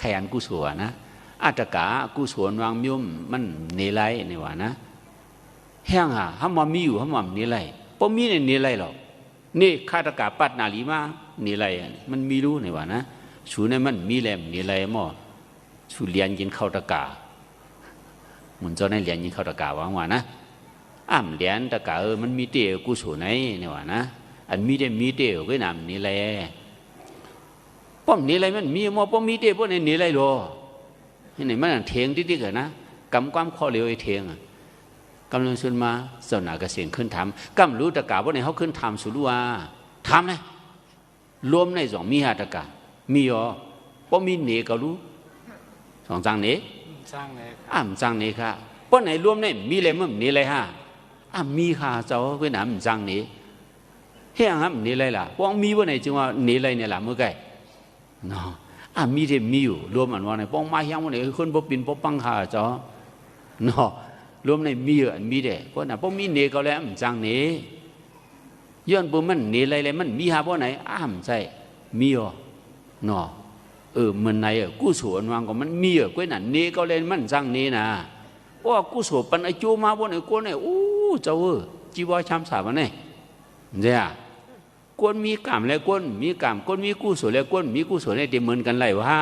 ขยันกุศลนะอัตกะกุศลวางยุ่มมันเนไลนี่ว่านะแห้งอ่ะห้ามว่ามีอยู่ห้ามว่าเนไลเพราะมีเนี่ยเนไลหรอกนี่ฆาตกะปัดนาลีมาเนไลมันมีรู้นี่ว่านะชูเนี่ยมันมีแหลมเนไลมั่วชูเรียนยินเข้าตะกาเหมือนเจ้าในเรียนยินเข้าตะกาวางว่านะเรียนตะกามันมีเตะกุศลไหนนี่ว่านะอันมีเตะก็นำเนไลป้อมเนไลมันมีมั่วป้อมมีเตะป้อมในเนไลหรอนี่มันเถียงติ๊กๆนะกำความข้อเลี้ยวไอ้เถียงกำลังชวนมาเจ้าหน้าเกษตรขึ้นทำกำรู้ตะกาว่าในเขาขึ้นทำสุรุวาทำเลยรวมในสองมีหาตะกามีอ๋อป้อมีเนก็รู้สองจังเนจังเลยจังเนค่ะป้อไหนรวมในมีอะไรมั่งเนอะไรฮะมีค่ะเจ้าเว้ยหนามจังเนเฮียงครับเนอะไรล่ะป้องมีว่าไหนจึงว่าเนอะไรเนี่ยล่ะเมื่อไงเนาะมีเดมีอยู่รวมอันว่าในป้องมาเฮียงวันไหนคนบ่ปินบ่ปังหาจ้อเนาะรวมในมีอยู่อันมีเด้เพราะน่ะป้องมีเนก็แล้วจังเนย้อนปุ่มมันเนอะไรมันมีหาเพราะไหนใช่มีอ๋อเนาะมันไหนกุศลวางก็มันมีก็นั่นเนก็เลยมันจังเนนะเพราะกุศลปันไอจูมาเพราะไหนกูเนี่ยเจ้าจีวรช้ำสามันเนี่ยเนี่ยกวนมีกรรมแล้วกวนมีกรรมกวนมีกุศลแล้วกวนมีกุศลเนี่ยเต็มเหมือนกันไรวะ